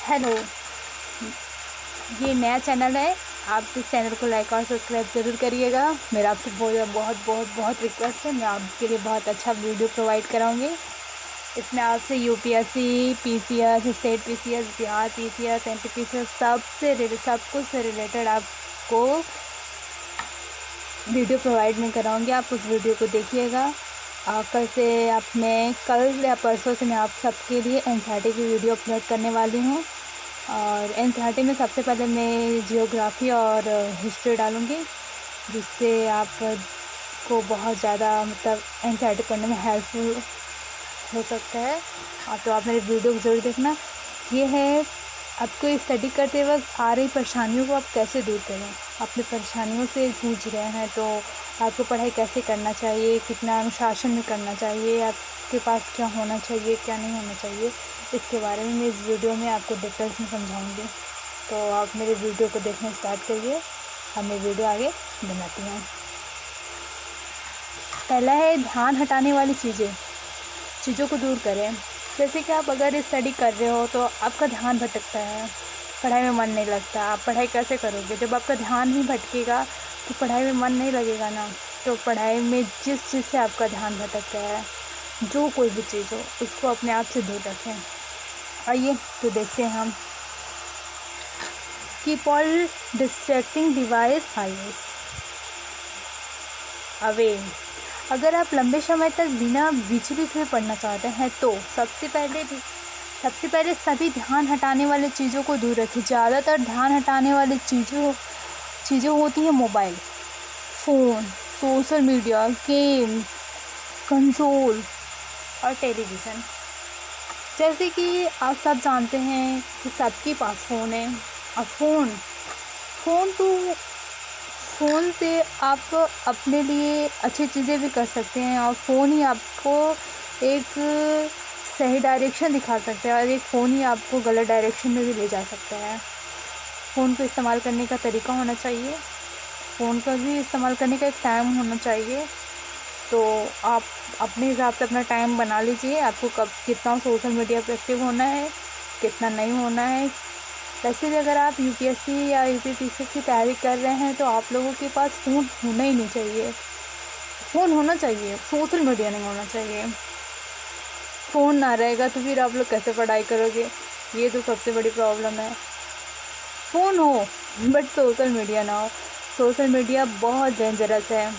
Hello, ये नया channel है। आप इस चैनल को लाइक और सब्सक्राइब ज़रूर करिएगा। मेरा आपसे बहुत बहुत बहुत बहुत रिक्वेस्ट है। मैं आपके लिए बहुत अच्छा वीडियो प्रोवाइड कराऊंगी। इसमें आपसे UPSC, PCS, state PCS, Bihar PCS, MP PCS सब कुछ से रिलेटेड आपको वीडियो प्रोवाइड मैं कराऊंगी। आप उस वीडियो को देखिएगा। कल या परसों से मैं आप सबके लिए एनसीईआरटी की वीडियो अपलोड करने वाली हूँ। और एनसीईआरटी में सबसे पहले मैं जियोग्राफी और हिस्ट्री डालूँगी, जिससे आपको बहुत ज़्यादा मतलब एनसीईआरटी पढ़ने में हेल्पफुल हो सकता है। तो आप मेरे वीडियो को ज़रूर देखना। ये है, आपको स्टडी करते वक्त आ रही परेशानियों को आप कैसे दूर करें। अपनी परेशानियों से जूझ रहे हैं तो आपको पढ़ाई कैसे करना चाहिए, कितना अनुशासन में करना चाहिए, आपके पास क्या होना चाहिए, क्या नहीं होना चाहिए, इसके बारे में मैं इस वीडियो में आपको डिटेल्स में समझाऊंगी। तो आप मेरे वीडियो को देखना स्टार्ट करिए। हम मैं वीडियो आगे बनाती हूँ। पहला है ध्यान हटाने वाली चीज़ों को दूर करें। जैसे कि आप अगर स्टडी कर रहे हो तो आपका ध्यान भटकता है, पढ़ाई में मन नहीं लगता। आप पढ़ाई कैसे करोगे जब आपका ध्यान ही भटकेगा? तो पढ़ाई में मन नहीं लगेगा ना। तो पढ़ाई में जिस चीज़ से आपका ध्यान भटकता है, जो कोई भी चीज़ हो, उसको अपने आप से दूर रखें। आइए तो देखते हैं हम। Keep all distracting device always away. अगर आप लंबे समय तक बिना विचलित हुए पढ़ना चाहते हैं तो सबसे पहले सभी ध्यान हटाने वाली चीज़ों को दूर रखें। ज़्यादातर ध्यान हटाने वाली चीज़ें होती हैं mobile phone, social media, game, console और टेलीविज़न। जैसे कि आप सब जानते हैं कि सबके पास फ़ोन है। और फ़ोन से आप अपने लिए अच्छी चीज़ें भी कर सकते हैं, और फ़ोन ही आपको एक सही डायरेक्शन दिखा सकता है, और एक फ़ोन ही आपको गलत डायरेक्शन में भी ले जा सकता है। फ़ोन को इस्तेमाल करने का तरीका होना चाहिए, फ़ोन का भी इस्तेमाल करने का एक टाइम होना चाहिए। तो आप अपने हिसाब से अपना टाइम बना लीजिए। आपको कब कितना सोशल मीडिया पर एक्टिव होना है, कितना नहीं होना है। वैसे भी अगर आप यूपीएससी या यूपीपीसीएस की तैयारी कर रहे हैं तो आप लोगों के पास फ़ोन होना ही नहीं चाहिए। फ़ोन होना चाहिए, सोशल मीडिया नहीं होना चाहिए। फ़ोन ना रहेगा तो फिर आप लोग कैसे पढ़ाई करोगे? ये तो सबसे बड़ी प्रॉब्लम है। फ़ोन हो बट सोशल मीडिया ना हो। सोशल मीडिया बहुत डेंजरस है।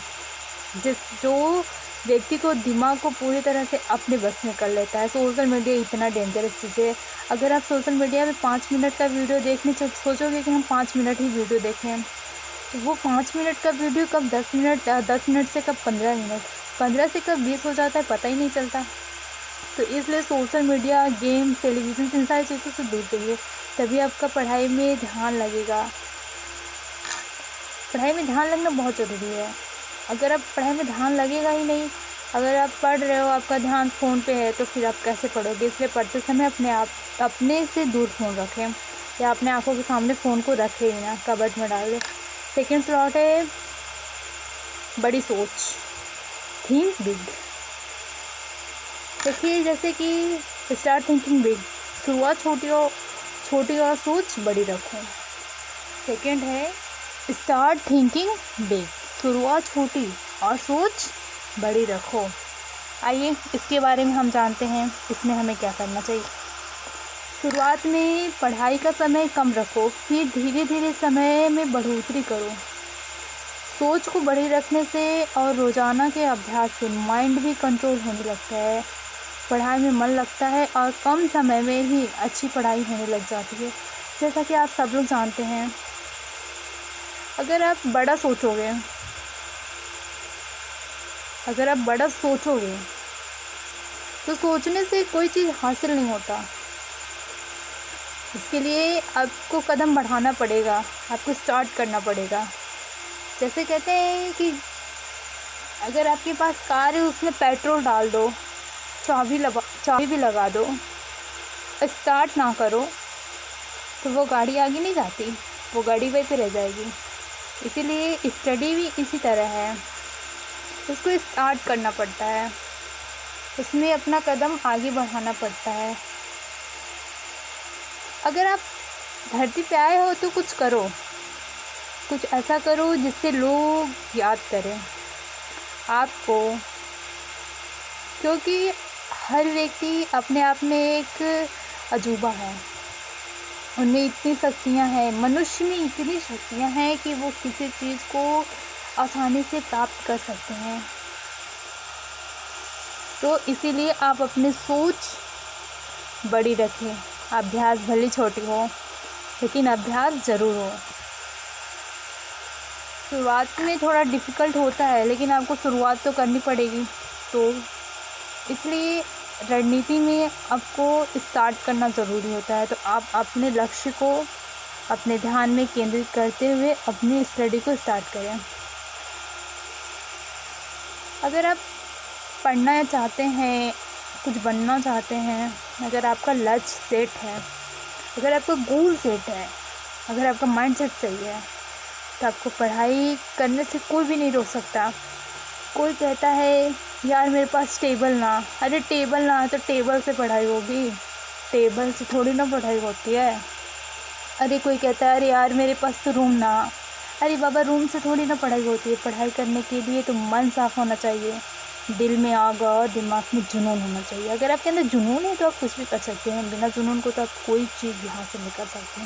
जो व्यक्ति को दिमाग को पूरी तरह से अपने बस में कर लेता है। सोशल मीडिया इतना डेंजरस चीज़ है। अगर आप सोशल मीडिया में 5 मिनट का वीडियो देखने सोचोगे कि हम 5 मिनट ही वीडियो देखें, तो वो 5 मिनट का वीडियो कब 10 मिनट से कब 15 मिनट, 15 से कब 20 हो जाता है पता ही नहीं चलता। तो इसलिए सोशल मीडिया, गेम, टेलीविज़न, इन सारी चीज़ों से दूर रहिए, तभी आपका पढ़ाई में ध्यान लगेगा। पढ़ाई में ध्यान लगना बहुत ज़रूरी है। अगर आप पढ़ाई में ध्यान लगेगा ही नहीं, अगर आप पढ़ रहे हो, आपका ध्यान फ़ोन पे है, तो फिर आप कैसे पढ़ोगे? इसलिए पढ़ते समय अपने से दूर फ़ोन रखें, या अपने आँखों के सामने फ़ोन को रखें ही ना, कबर्ड में डाल दें। सेकेंड स्लॉट है बड़ी सोच, थिंक बिग। देखिए, जैसे कि स्टार्ट थिंकिंग बिग, शुरुआत छोटी और सोच बड़ी रखो। सेकेंड है स्टार्ट थिंकिंग बिग, शुरुआत छोटी और सोच बड़ी रखो। आइए इसके बारे में हम जानते हैं, इसमें हमें क्या करना चाहिए। शुरुआत में पढ़ाई का समय कम रखो, फिर धीरे धीरे समय में बढ़ोतरी करो। सोच को बड़ी रखने से और रोज़ाना के अभ्यास से माइंड भी कंट्रोल होने लगता है, पढ़ाई में मन लगता है और कम समय में ही अच्छी पढ़ाई होने लग जाती है। जैसा कि आप सब लोग जानते हैं, अगर आप बड़ा सोचोगे तो सोचने से कोई चीज़ हासिल नहीं होता। इसके लिए आपको कदम बढ़ाना पड़ेगा, आपको स्टार्ट करना पड़ेगा। जैसे कहते हैं कि अगर आपके पास कार है, उसमें पेट्रोल डाल दो, चाबी भी लगा दो, स्टार्ट ना करो तो वो गाड़ी आगे नहीं जाती, वो गाड़ी वहीं पे रह जाएगी। इसीलिए स्टडी भी इसी तरह है, उसको स्टार्ट करना पड़ता है, उसमें अपना कदम आगे बढ़ाना पड़ता है। अगर आप धरती पे आए हो तो कुछ करो, कुछ ऐसा करो जिससे लोग याद करें आपको, क्योंकि हर व्यक्ति अपने आप में एक अजूबा है। उनमें इतनी शक्तियाँ हैं, मनुष्य में इतनी शक्तियाँ हैं कि वो किसी चीज़ को आसानी से प्राप्त कर सकते हैं। तो इसीलिए आप अपनी सोच बड़ी रखें। अभ्यास भले छोटी हो, लेकिन अभ्यास ज़रूर हो। शुरुआत में थोड़ा डिफ़िकल्ट होता है, लेकिन आपको शुरुआत तो करनी पड़ेगी। तो इसलिए रणनीति में आपको स्टार्ट करना ज़रूरी होता है। तो आप अपने लक्ष्य को अपने ध्यान में केंद्रित करते हुए अपनी स्टडी को स्टार्ट करें। अगर आप पढ़ना चाहते हैं, कुछ बनना चाहते हैं, अगर आपका लक्ष्य सेट है, अगर आपका गोल सेट है, अगर आपका माइंडसेट सही है, तो आपको पढ़ाई करने से कोई भी नहीं रोक सकता। कोई कहता है यार मेरे पास टेबल ना, अरे टेबल ना है तो टेबल से पढ़ाई होगी, टेबल से थोड़ी ना पढ़ाई होती है। अरे कोई कहता है अरे यार मेरे पास तो रूम ना, अरे बाबा रूम से थोड़ी ना पढ़ाई होती है। पढ़ाई करने के लिए तो मन साफ होना चाहिए, दिल में आग और दिमाग में जुनून होना चाहिए। अगर आपके अंदर जुनून है तो आप कुछ भी कर सकते हैं। बिना जुनून को तो आप कोई चीज़ यहाँ से नहीं कर सकते।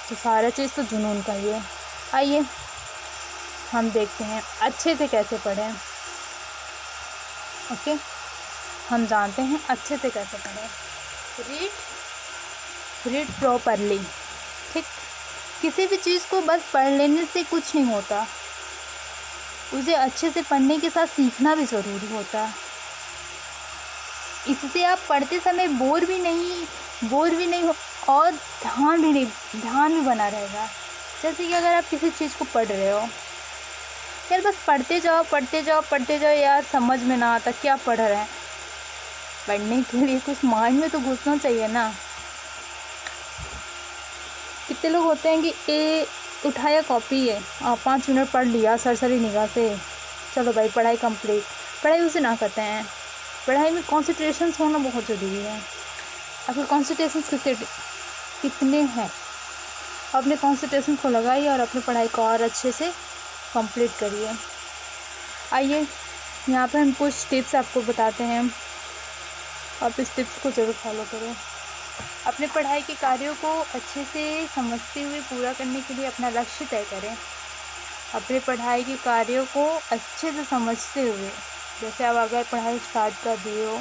तो सारा चीज़ तो जुनून का ही है। आइए हम देखते हैं अच्छे से कैसे पढ़ें। ओके, हम जानते हैं अच्छे से कैसे पढ़ें। Read properly. ठीक, किसी भी चीज़ को बस पढ़ लेने से कुछ नहीं होता, उसे अच्छे से पढ़ने के साथ सीखना भी ज़रूरी होता है। इससे आप पढ़ते समय बोर भी नहीं हो और ध्यान भी बना रहेगा। जैसे कि अगर आप किसी चीज़ को पढ़ रहे हो, यार बस पढ़ते जाओ यार, समझ में ना आता क्या पढ़ रहे हैं। पढ़ने के लिए कुछ माइंड में तो घुसना चाहिए ना। कितने लोग होते हैं कि उठाया कॉपी है, 5 मिनट पढ़ लिया सरसरी निगाह से, चलो भाई पढ़ाई कंप्लीट। पढ़ाई उसे ना करते हैं। पढ़ाई में कॉन्सेंट्रेशन होना बहुत ज़रूरी है। आपके कॉन्सेंट्रेशन कितने हैं, अपने कॉन्सेंट्रेशन को लगाइए और अपनी पढ़ाई को और अच्छे से कंप्लीट करिए। आइए यहाँ पर हम कुछ टिप्स आपको बताते हैं, आप इस टिप्स को ज़रूर फॉलो करें। अपने पढ़ाई के कार्यों को अच्छे से समझते हुए पूरा करने के लिए अपना लक्ष्य तय करें। अपने पढ़ाई के कार्यों को अच्छे से समझते हुए, जैसे आप अगर पढ़ाई स्टार्ट कर दिए हो,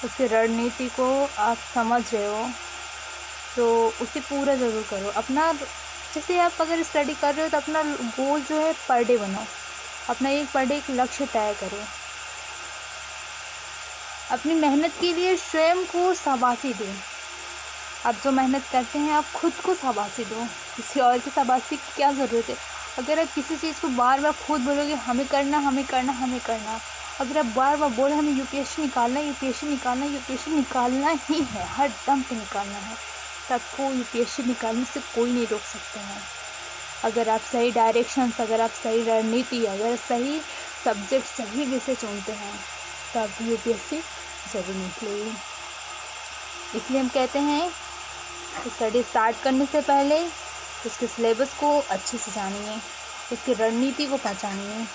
उसकी रणनीति को आप समझ रहे हो, तो उसे पूरा ज़रूर करो। अपना जैसे आप अगर स्टडी कर रहे हो तो अपना गोल जो है पर डे बनाओ, अपना एक पर डे एक लक्ष्य तय करो। अपनी मेहनत के लिए स्वयं को शाबाशी दें। आप जो मेहनत करते हैं आप खुद को शाबाशी दो, किसी और की शाबाशी की क्या ज़रूरत है। अगर आप किसी चीज़ को बार बार खुद बोलोगे हमें करना, अगर आप बार बार बोले हमें यूपीएससी निकालना ही है, हर दम पे निकालना है, तो आपको यूपीएससी निकालने से कोई नहीं रोक सकते हैं। अगर आप सही डायरेक्शन, अगर आप सही रणनीति, अगर सही सब्जेक्ट, सही विषय चुनते हैं, तो आप यूपीएससी ज़रूर निकलेगी। इसलिए हम कहते हैं स्टडी स्टार्ट करने से पहले उसके सिलेबस को अच्छे से जानिए, उसकी रणनीति को पहचानिए,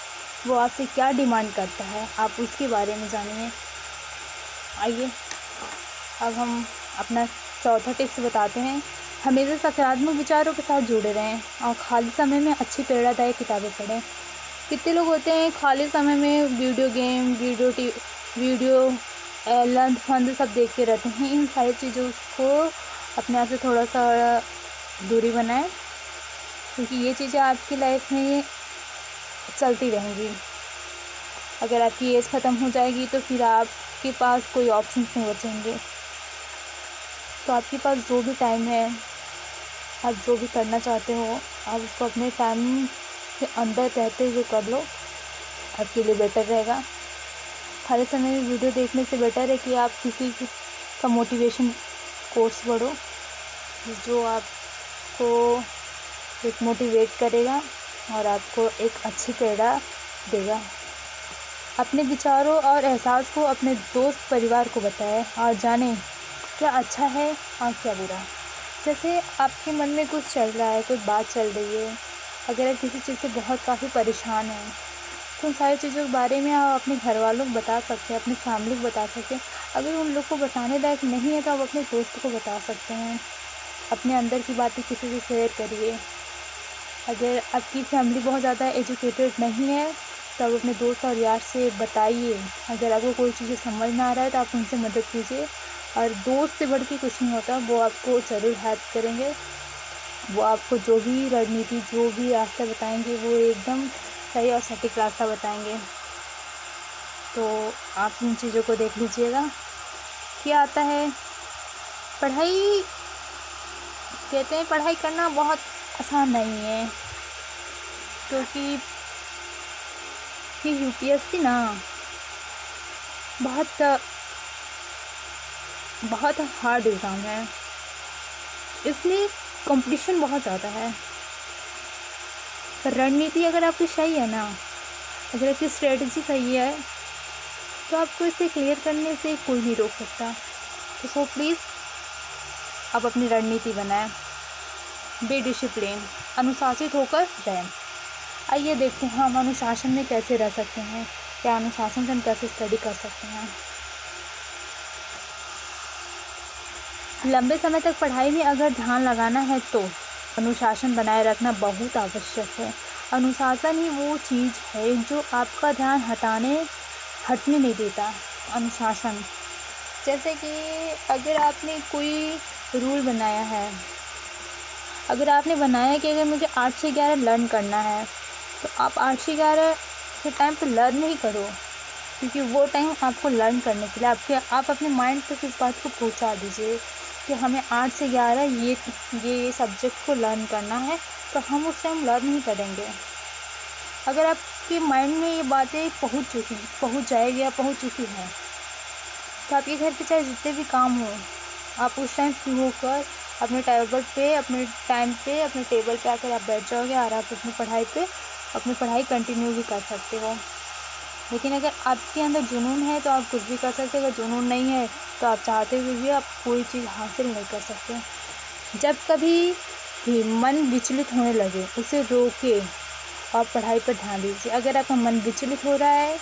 वो आपसे क्या डिमांड करता है आप उसके बारे में जानिए। आइए अब हम अपना चौथा टिप्स बताते हैं। हमेशा सकारात्मक विचारों के साथ जुड़े रहें और खाली समय में अच्छी प्रेरणादायक किताबें पढ़ें। कितने लोग होते हैं खाली समय में वीडियो गेम, वीडियो लंच फंद सब देखते रहते हैं। इन सारी चीज़ों को अपने आप से थोड़ा सा दूरी बनाएं, क्योंकि ये चीज़ें आपकी लाइफ में चलती रहेंगी। अगर आपकी एज ख़त्म हो जाएगी तो फिर आपके पास कोई ऑप्शंस नहीं बचेंगे। तो आपके पास जो भी टाइम है, आप जो भी करना चाहते हो, आप उसको अपने टाइम के अंदर रहते हुए कर लो, आपके लिए बेटर रहेगा। खाली समय में वीडियो देखने से बेटर है कि आप किसी का मोटिवेशन कोर्स पढ़ो, जो आपको एक मोटिवेट करेगा और आपको एक अच्छी प्रेरणा देगा। अपने विचारों और एहसास को अपने दोस्त परिवार को बताएं और जानें क्या अच्छा है और क्या बुरा। जैसे आपके मन में कुछ चल रहा है, कोई बात चल रही है, अगर आप किसी चीज़ से बहुत काफ़ी परेशान हैं, तो उन सारी चीज़ों के बारे में आप अपने घरवालों को बता सकते हैं, अपनी फैमिली को बता सकते हैं। अगर उन लोग को बताने लायक नहीं है तो आप अपने दोस्त को बता सकते हैं। अपने अंदर की बातें किसी से शेयर करिए। अगर आपकी फैमिली बहुत ज़्यादा एजुकेटेड नहीं है तो आप अपने दोस्त और यार से बताइए। अगर आपको कोई चीज़ें समझ ना आ रहा है तो आप उनसे मदद कीजिए। और दोस्त से बढ़ के कुछ नहीं होता, वो आपको ज़रूर हेल्प करेंगे। वो आपको जो भी रणनीति, जो भी रास्ता बताएंगे वो एकदम सही और सटीक रास्ता बताएंगे। तो आप इन चीज़ों को देख लीजिएगा। क्या आता है, पढ़ाई, कहते हैं पढ़ाई करना बहुत आसान नहीं है, क्योंकि ये यूपीएससी ना बहुत बहुत हार्ड एग्ज़ाम है। इसमें कंपटीशन बहुत ज़्यादा है। पर रणनीति अगर आपकी सही है ना, अगर आपकी स्ट्रेटजी सही है, तो आपको इसे क्लियर करने से कोई नहीं रोक सकता। तो सो प्लीज़ आप अपनी रणनीति बनाएं, बी डिसिप्लिन, अनुशासित होकर रहें। आइए देखते हैं हम अनुशासन में कैसे रह सकते हैं, या अनुशासन से हम कैसे स्टडी कर सकते हैं। लंबे समय तक पढ़ाई में अगर ध्यान लगाना है तो अनुशासन बनाए रखना बहुत आवश्यक है। अनुशासन ही वो चीज़ है जो आपका ध्यान हटने नहीं देता। अनुशासन, जैसे कि अगर आपने कोई रूल बनाया है, अगर आपने बनाया कि अगर मुझे 8 से 11 लर्न करना है, तो आप 8 से 11 के टाइम पे लर्न नहीं करो, क्योंकि वो टाइम आपको लर्न करने के लिए आप अपने माइंड तक इस बात को पहुंचा दीजिए कि हमें 8 से 11 ये सब्जेक्ट को लर्न करना है, तो हम उस टाइम लर्न नहीं करेंगे। अगर आपके माइंड में ये बातें पहुंच जाएगी या पहुंच चुकी है, तो आपके घर पे चाहे जितने भी काम हो, आप उस टाइम फ्री होकर अपने अपने टाइम पे अपने टेबल पे आकर आप बैठ जाओगे और आप अपनी पढ़ाई कंटिन्यू भी कर सकते हो। लेकिन अगर आपके अंदर जुनून है तो आप कुछ भी कर सकते हैं, अगर जुनून नहीं है तो आप चाहते हुए भी आप कोई चीज़ हासिल नहीं कर सकते। जब कभी भी मन विचलित होने लगे, उसे रोके और पढ़ाई पर ध्यान दीजिए। अगर आपका मन विचलित हो रहा है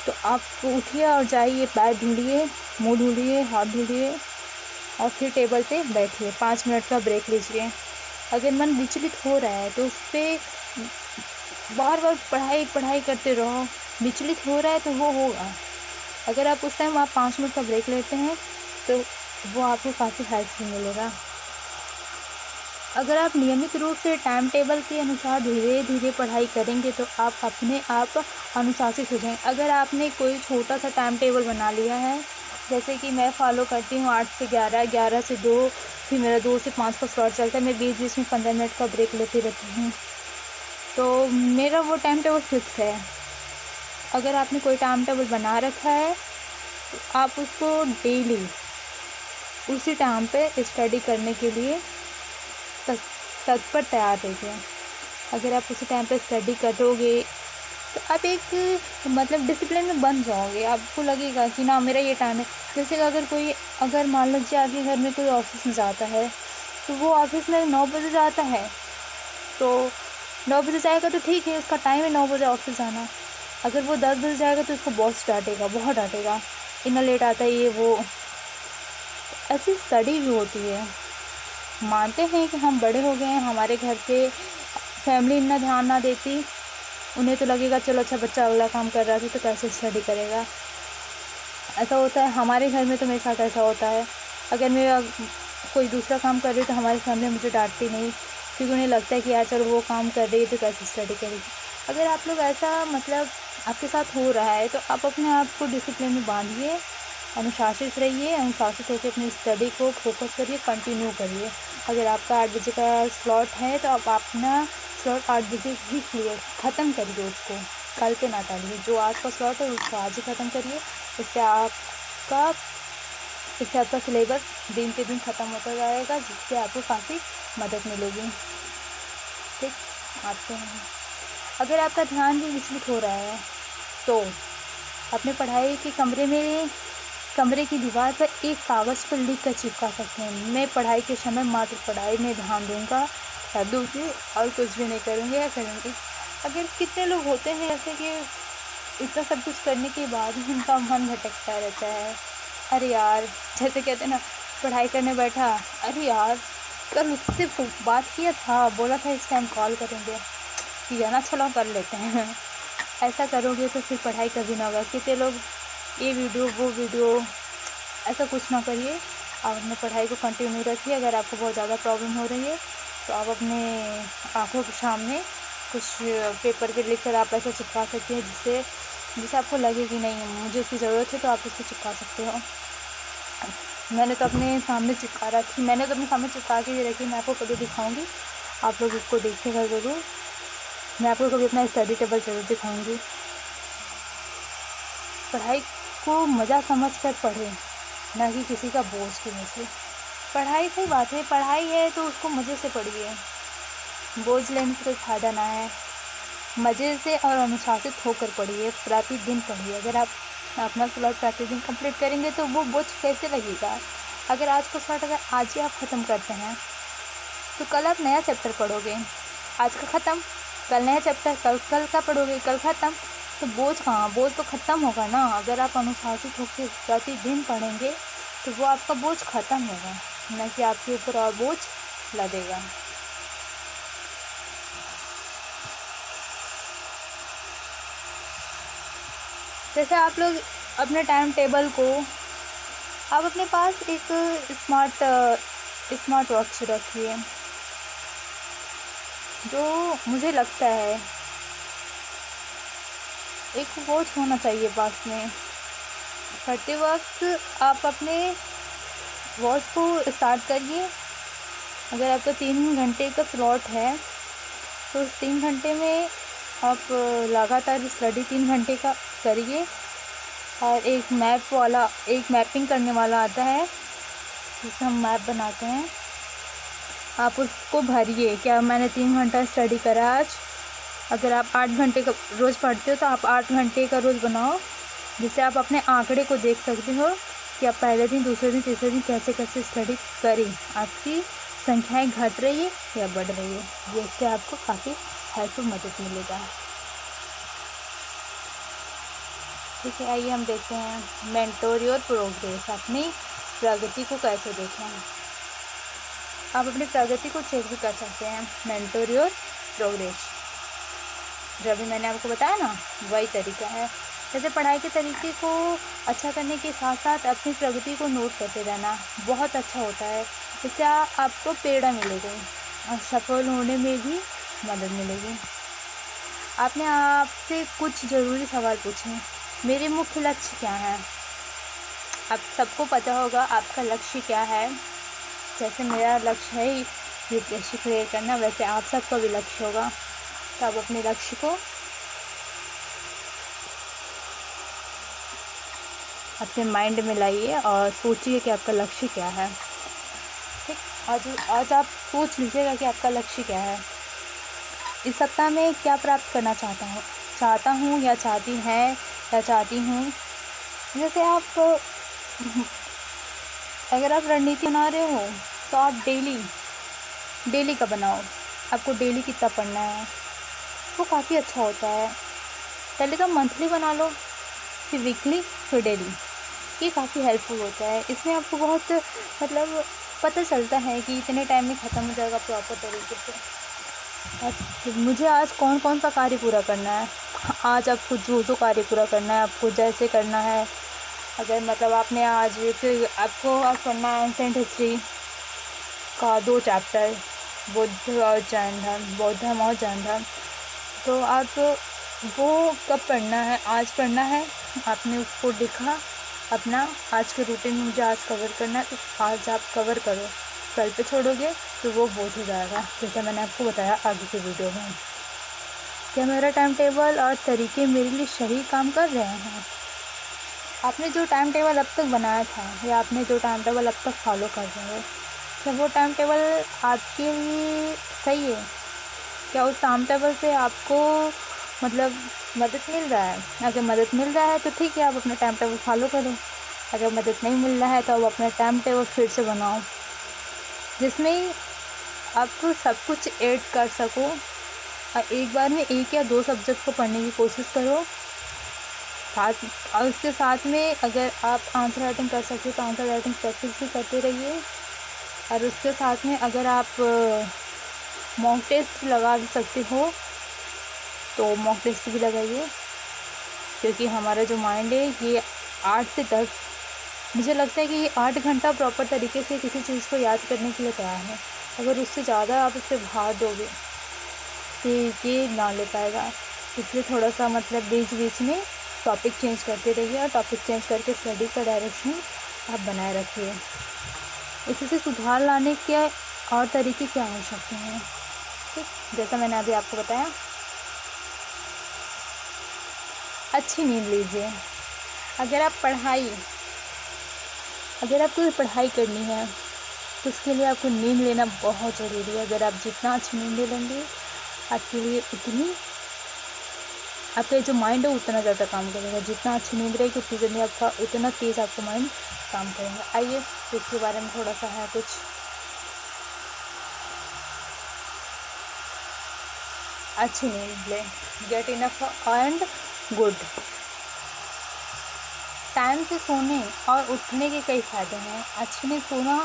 तो आप उठिए और जाइए, पैर ढूंढिए, मुँह ढूंढिए, हाथ ढूंढिए और फिर टेबल पे बैठिए, 5 मिनट का ब्रेक लीजिए। अगर मन विचलित हो रहा है तो उस पर बार बार पढ़ाई करते रहो। विचलित हो रहा है तो वो होगा। अगर आप उस टाइम 5 मिनट का ब्रेक लेते हैं तो वो आपको काफ़ी हेल्पफुल मिलेगा। अगर आप नियमित रूप से टाइम टेबल के अनुसार धीरे धीरे पढ़ाई करेंगे तो आप अपने आप अनुशासित हो जाएंगे। अगर आपने कोई छोटा सा टाइम टेबल बना लिया है, जैसे कि मैं फॉलो करती हूँ 8 से 11, 11 से 2, फिर मेरा 2 से 5 का स्लॉट चलता है, मैं बीच बीच में 15 मिनट का ब्रेक लेती रहती हूँ, तो मेरा वो टाइम टेबल फिक्स है। अगर आपने कोई टाइम टेबल बना रखा है तो आप उसको डेली उसी टाइम पे स्टडी करने के लिए तत्पर तैयार रहिए। अगर आप उसी टाइम पे स्टडी करोगे तो आप एक मतलब डिसिप्लिन में बन जाओगे। आपको लगेगा कि ना मेरा ये टाइम है। जैसे अगर मान लीजिए आपके घर में कोई ऑफिस में जाता है, तो वो ऑफिस में 9 बजे जाता है, तो 9 बजे जाएगा तो ठीक है, उसका टाइम है 9 बजे ऑफिस जाना। अगर वो 10 बजे जाएगा तो उसको बॉस डांटेगा, बहुत डांटेगा, इतना लेट आता है ये वो। ऐसी स्टडी भी होती है। मानते हैं कि हम बड़े हो गए हैं, हमारे घर पे फैमिली इतना ध्यान ना देती, उन्हें तो लगेगा चलो अच्छा बच्चा अगला काम कर रहा था तो कैसे स्टडी करेगा। ऐसा होता है हमारे घर में, तो मेरे साथ ऐसा होता है। अगर मैं कोई दूसरा काम कर रही हूँ तो हमारी फैमिली मुझे डांटती नहीं, क्योंकि उन्हें लगता है कि यार चलो वो काम कर रही है तो कैसे स्टडी करेगी। अगर आप लोग ऐसा मतलब आपके साथ हो रहा है तो आप अपने आप को डिसिप्लिन में बांधिए, अनुशासित रहिए, अनुशासित होकर अपनी स्टडी को फोकस करिए, कंटिन्यू करिए। अगर आपका 8 बजे का स्लॉट है तो आप अपना स्लॉट 8 बजे ही क्लियर ख़त्म करिए, उसको कल पे ना टालिए। जो आज का स्लॉट है उसको आज ही ख़त्म करिए। इससे आपका सिलेबस दिन के दिन ख़त्म होता जाएगा, जिससे आपको काफ़ी मदद मिलेगी। ठीक, आते हैं। अगर आपका ध्यान भी विचलित हो रहा है तो अपने पढ़ाई के कमरे में कमरे की दीवार पर एक कागज़ पर लिख कर चिपका सकते हैं, मैं पढ़ाई के समय मात्र पढ़ाई में ध्यान दूंगा या दूंगी और कुछ भी नहीं करूँगी या करूँगी। अगर कितने लोग होते हैं ऐसे कि इतना सब कुछ करने के बाद भी उनका मन भटकता रहता है। अरे यार, जैसे कहते हैं ना, पढ़ाई करने बैठा, अरे यार कल उससे बात किया था, बोला था इस टाइम कॉल करेंगे, ठीक है ना, चलो कर लेते हैं। ऐसा करोगे तो फिर पढ़ाई कभी ना होगा। कितने लोग ये वीडियो वो वीडियो, ऐसा कुछ ना करिए। आप अपने पढ़ाई को कंटिन्यू रखिए। अगर आपको बहुत ज़्यादा प्रॉब्लम हो रही है तो आप अपने आँखों के सामने कुछ पेपर पे लिख कर आप ऐसा चिपका सकते हैं जिससे आपको लगे कि नहीं मुझे इसकी ज़रूरत है, तो आप उसको चिपका सकते हो। मैंने तो अपने सामने चिपका के ही रखी। मैं आपको कभी दिखाऊंगी, आप लोग उसको देखिएगा ज़रूर। मैं आपको कभी अपना स्टडी टेबल ज़रूर दिखाऊंगी। पढ़ाई को मज़ा समझ कर पढ़ें, ना कि किसी का बोझ की वजह से। पढ़ाई सही बात है, पढ़ाई है तो उसको मज़े से पढ़िए, बोझ लेने से कोई फ़ायदा ना है। मज़े से और अनुशासित होकर पढ़िए, प्रतिदिन पढ़िए। अगर आप अपना सिलेबस प्रतिदिन कंप्लीट करेंगे तो वो बोझ कैसे लगेगा। अगर आज को स्टार्ट अगर आज ही आप ख़त्म करते हैं तो कल आप नया चैप्टर पढ़ोगे। आज का ख़त्म, कल नया चैप्टर, कल का पढ़ोगे, कल ख़त्म, तो बोझ कहाँ, बोझ तो ख़त्म होगा ना। अगर आप अनुशासित होकर प्रतिदिन पढ़ेंगे तो वो आपका बोझ ख़त्म होगा, न कि आपके ऊपर और बोझ लगेगा। जैसे आप लोग अपने टाइम टेबल को, आप अपने पास एक स्मार्ट वॉच रखिए। जो मुझे लगता है एक वॉच होना चाहिए पास में। पढ़ते वक्त आप अपने वॉच को स्टार्ट करिए। अगर आपका 3 घंटे का स्लॉट है तो उस 3 घंटे में आप लगातार स्टडी 3 घंटे का करिए। और एक मैपिंग करने वाला आता है जिससे हम मैप बनाते हैं, आप उसको भरिए। क्या मैंने 3 घंटा स्टडी करा आज। अगर आप 8 घंटे का रोज़ पढ़ते हो तो आप 8 घंटे का रोज़ बनाओ, जिससे आप अपने आंकड़े को देख सकते हो कि आप पहले दिन, दूसरे दिन, तीसरे दिन कैसे कैसे स्टडी करी, आपकी संख्याएं घट रही है या बढ़ रही है। ये इससे आपको काफ़ी हेल्पफुल मदद मिलेगा। ठीक है, आइए हम देखते हैं मेंटोर योर प्रोग्रेस। अपनी प्रगति को कैसे देखें। आप अपनी प्रगति को चेक भी कर सकते हैं। मेंटोर योर प्रोग्रेस, जो अभी मैंने आपको बताया ना, वही तरीका है। जैसे पढ़ाई के तरीके को अच्छा करने के साथ साथ अपनी प्रगति को नोट करते रहना बहुत अच्छा होता है। इससे आपको प्रेरणा मिलेगी और सफल होने में भी मदद मिलेगी। आपने आपसे कुछ ज़रूरी सवाल पूछें। मेरे मुख्य लक्ष्य क्या है। आप सबको पता होगा आपका लक्ष्य क्या है। जैसे मेरा लक्ष्य है यूपीएससी क्लियर करना, वैसे आप सबका भी लक्ष्य होगा। तो आप अपने लक्ष्य को अपने माइंड में लाइए और सोचिए कि आपका लक्ष्य क्या है। ठीक, आज आप सोच लीजिएगा कि आपका लक्ष्य क्या है। इस सप्ताह में क्या प्राप्त करना चाहता हूँ या चाहती हैं या चाहती हूँ। जैसे आप अगर आप रणनीति बना रहे हो तो आप डेली का बनाओ। आपको डेली कितना पढ़ना है, वो काफ़ी अच्छा होता है। पहले तो मंथली बना लो, फिर वीकली, फिर डेली। ये काफ़ी हेल्पफुल होता है। इसमें आपको बहुत पता चलता है कि इतने टाइम में ख़त्म हो जाएगा प्रॉपर तरीके से। और मुझे आज कौन कौन सा कार्य पूरा करना है। आज आपको जो कार्य पूरा करना है आपको जैसे करना है। अगर आपने आज फिर आपको आज पढ़ना है एंसेंट हिस्ट्री का 2 चैप्टर, बौद्ध और जैन धर्म, तो आप वो कब पढ़ना है, आज पढ़ना है। आपने उसको लिखा अपना आज के रूटीन में, मुझे आज कवर करना है, तो आज आप कवर करो। कल पे छोड़ोगे तो वो बोझ हो जाएगा, जैसा मैंने आपको बताया आगे के वीडियो में। क्या मेरा टाइम टेबल और तरीके मेरे लिए सही काम कर रहे हैं। आपने जो टाइम टेबल अब तक बनाया था या आपने जो टाइम टेबल अब तक फॉलो कर रहे हो, क्या वो टाइम टेबल आपके लिए सही है। क्या उस टाइम टेबल से आपको मदद मिल रहा है। अगर मदद मिल रहा है तो ठीक है, आप अपना टाइम टेबल फॉलो करो। अगर मदद नहीं मिल रहा है तो आप अपना टाइम टेबल फिर से बनाओ, जिसमें आप सब कुछ ऐड कर सको और एक बार में 1 या 2 सब्जेक्ट को पढ़ने की कोशिश करो। साथ और उसके साथ में अगर आप आंसर राइटिंग कर सकते हो तो आंसर राइटिंग प्रैक्टिस भी करते रहिए। और उसके साथ में अगर आप मॉक टेस्ट लगा सकते हो तो मॉक टेस्ट भी लगाइए, क्योंकि हमारा जो माइंड है ये 8 से 10, मुझे लगता है कि ये 8 घंटा प्रॉपर तरीके से किसी चीज़ को याद करने के लिए तैयार है। अगर उससे ज़्यादा आप उस पर भार दोगे तो ये ना ले पाएगा। इसलिए थोड़ा सा मतलब बीच बीच में टॉपिक चेंज करते रहिए और टॉपिक चेंज करके स्टडी का डायरेक्शन आप बनाए रखिए। इसी से सुधार लाने के और तरीके क्या हो सकते हैं, ठीक, जैसा मैंने अभी आपको बताया। अच्छी नींद लीजिए। अगर आपको पढ़ाई करनी है तो उसके लिए आपको नींद लेना बहुत ज़रूरी है। अगर आप जितना अच्छी नींद ले लेंगे आपके लिए उतनी, आपका जो माइंड है उतना ज़्यादा काम करेगा। जितना अच्छी नींद रहेगी उतनी जल्दी आपका, उतना तेज़ आपका माइंड काम करेगा। आइए इसके बारे में थोड़ा सा है कुछ। अच्छी नींद लें, get enough and good. Time से सोने और उठने के कई फ़ायदे हैं। अच्छी नींद सोना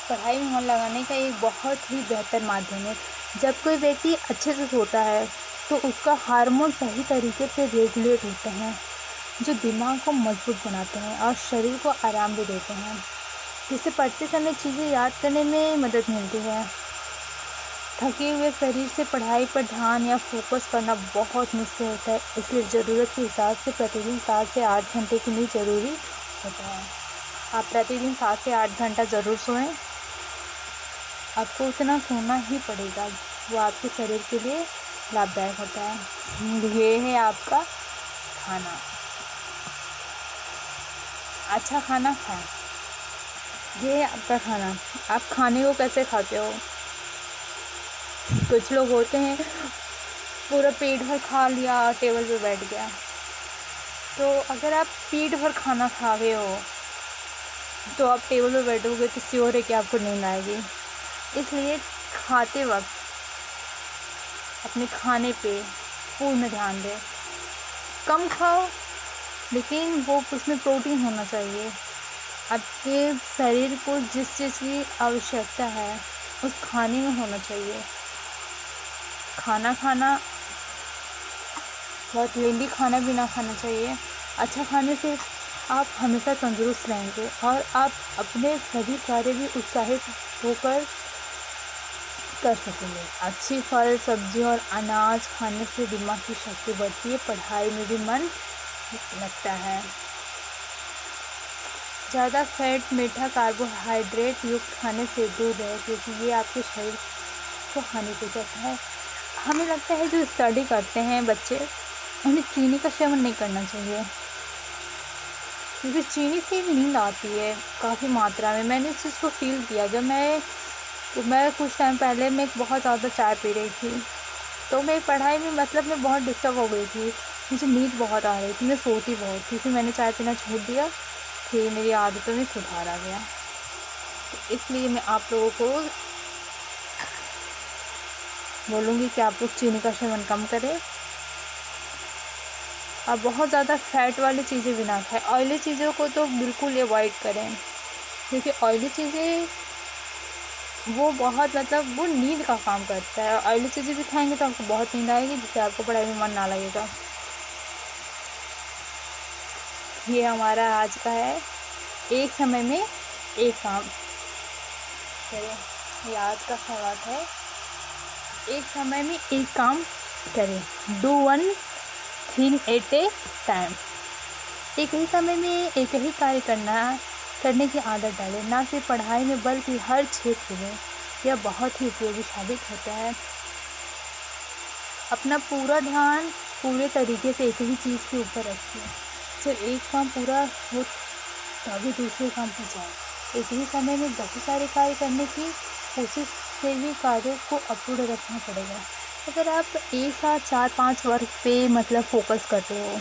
पढ़ाई में मन लगाने का एक बहुत ही बेहतर माध्यम है। जब कोई व्यक्ति अच्छे से सोता है तो उसका हार्मोन सही तरीके से रेगुलेट होते हैं, जो दिमाग को मजबूत बनाते हैं और शरीर को आराम भी देते हैं, जिससे पढ़ते समय चीज़ें याद करने में मदद मिलती है। थके हुए शरीर से पढ़ाई पर ध्यान या फोकस करना बहुत मुश्किल होता है, इसलिए ज़रूरत के हिसाब से प्रतिदिन 7 से 8 घंटे की नींद ज़रूरी होता है। आप प्रतिदिन 7 से 8 घंटा ज़रूर सोएं। आपको उतना सोना ही पड़ेगा, वो आपके शरीर के लिए लाभदायक होता है। ये है आपका खाना। अच्छा खाना खाएं। ये है आपका खाना। आप खाने को कैसे खाते हो? कुछ लोग होते हैं पूरा पेट भर खा लिया, टेबल पे बैठ गया। तो अगर आप पेट भर खाना खा रहे हो तो आप टेबल पे बैठोगे तो श्योर है कि आपको नींद आएगी। इसलिए खाते वक्त अपने खाने पे पूर्ण ध्यान दें। कम खाओ, लेकिन वो उसमें प्रोटीन होना चाहिए। आपके शरीर को जिस चीज़ की आवश्यकता है उस खाने में होना चाहिए। खाना बहुत लेंदी खाना भी ना खाना चाहिए। अच्छा खाने से आप हमेशा तंदुरुस्त रहेंगे और आप अपने सभी कार्य भी उत्साहित होकर कर सकेंगे। अच्छी फल, सब्जी और अनाज खाने से दिमाग की शक्ति बढ़ती है, पढ़ाई में भी मन लगता है। ज़्यादा फैट, मीठा, कार्बोहाइड्रेट युक्त खाने से दूर रहे, क्योंकि ये आपके शरीर को हानि पहुंचाता है। हमें लगता है जो स्टडी करते हैं बच्चे, उन्हें चीनी का सेवन नहीं करना चाहिए, क्योंकि चीनी से नींद आती है काफ़ी मात्रा में। मैंने इस चीज़ को फील किया जब मैं कुछ टाइम पहले मैं बहुत ज़्यादा चाय पी रही थी, तो मेरी पढ़ाई में मतलब मैं बहुत डिस्टर्ब हो गई थी। मुझे नींद बहुत आ रही थी, मैं सोती बहुत थी। फिर मैंने चाय पीना छोड़ दिया, फिर मेरी आदतों में सुधार आ गया। तो इसलिए मैं आप लोगों को बोलूँगी कि आप लोग चीनी का सेवन कम करें और बहुत ज़्यादा फैट वाली चीज़ें भी ना खाएं। ऑयली चीज़ों को तो बिल्कुल अवॉइड करें, क्योंकि ऑयली चीज़ें वो बहुत मतलब वो नींद का काम करता है। ऑयली चीज़ें भी खाएंगे तो आपको बहुत नींद आएगी, जिससे आपको पढ़ाई में मन ना लगेगा। ये हमारा आज का है, एक समय में एक काम करें। ये आज का सवाल है, एक समय में एक काम करें। Do one thing at A time. एक ही समय में एक ही कार्य करने की आदत डालें, ना सिर्फ पढ़ाई में बल्कि हर क्षेत्र में। यह बहुत ही उपयोगी साबित होता है। अपना पूरा ध्यान पूरे तरीके से एक ही चीज़ के ऊपर रखिए। जब एक काम पूरा हो तभी दूसरे काम पर जाए। एक ही समय में बहुत सारे कार्य करने की कोशिश से भी कार्यों को अपूर्ण रखना पड़ेगा। अगर आप एक साथ 4-5 वर्क पे मतलब फोकस करते हो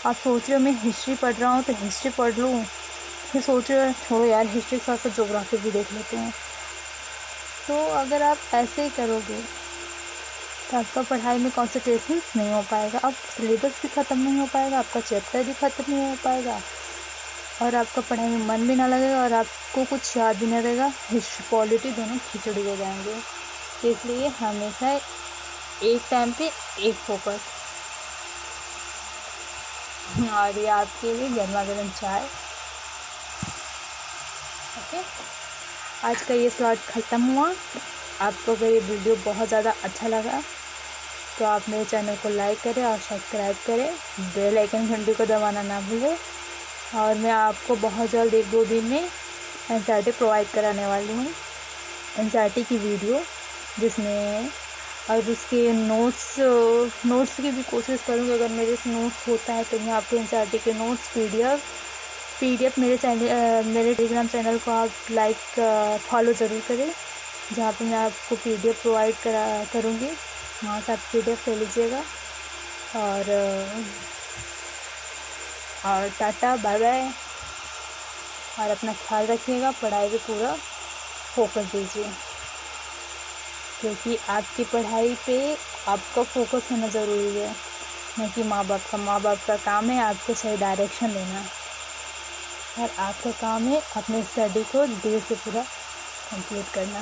आप सोच रहे हो मैं हिस्ट्री पढ़ रहा हूँ तो हिस्ट्री पढ़ लूँ, फिर सोच रहे हो छोड़ो यार हिस्ट्री के साथ साथ ज्योग्राफी भी देख लेते हैं। तो अगर आप ऐसे ही करोगे तो आपका पढ़ाई में कॉन्सेंट्रेशन नहीं हो पाएगा, अब सिलेबस भी ख़त्म नहीं हो पाएगा, आपका चैप्टर भी ख़त्म नहीं हो पाएगा और आपका पढ़ाई में मन भी ना लगेगा और आपको कुछ याद भी नहीं रहेगा। हिस्ट्री पॉलिटी दोनों खिचड़ी हो जाएंगे। इसलिए हमेशा एक टाइम पे एक फोकस। और ये आपके लिए गर्मा गर्म चाय। ओके, आज का ये स्लॉट ख़त्म हुआ। आपको अगर ये वीडियो बहुत ज़्यादा अच्छा लगा तो आप मेरे चैनल को लाइक करें और सब्सक्राइब करें, बेल आइकन घंटी को दबाना ना भूलें। और मैं आपको बहुत जल्द 1-2 दिन में एनसीईआरटी प्रोवाइड कराने वाली हूँ, एनसीईआरटी की वीडियो, जिसमें और उसके नोट्स की भी कोशिश करूँगी। अगर मेरे से नोट्स होता है तो मैं आपको एनसीईआरटी के नोट्स पीडीएफ मेरे टेलीग्राम चैनल को आप फॉलो ज़रूर करें, जहाँ पे मैं आपको पीडीएफ प्रोवाइड करूँगी। वहाँ से आप पीडीएफ ले लीजिएगा। और टाटा बाय बाय। और अपना ख्याल रखिएगा, पढ़ाई पे पूरा फोकस दीजिए, क्योंकि आपकी पढ़ाई पे आपका फोकस होना ज़रूरी है, न कि माँ बाप का काम है आपको सही डायरेक्शन देना और आपका काम है अपने स्टडी को दिल से पूरा कंप्लीट करना।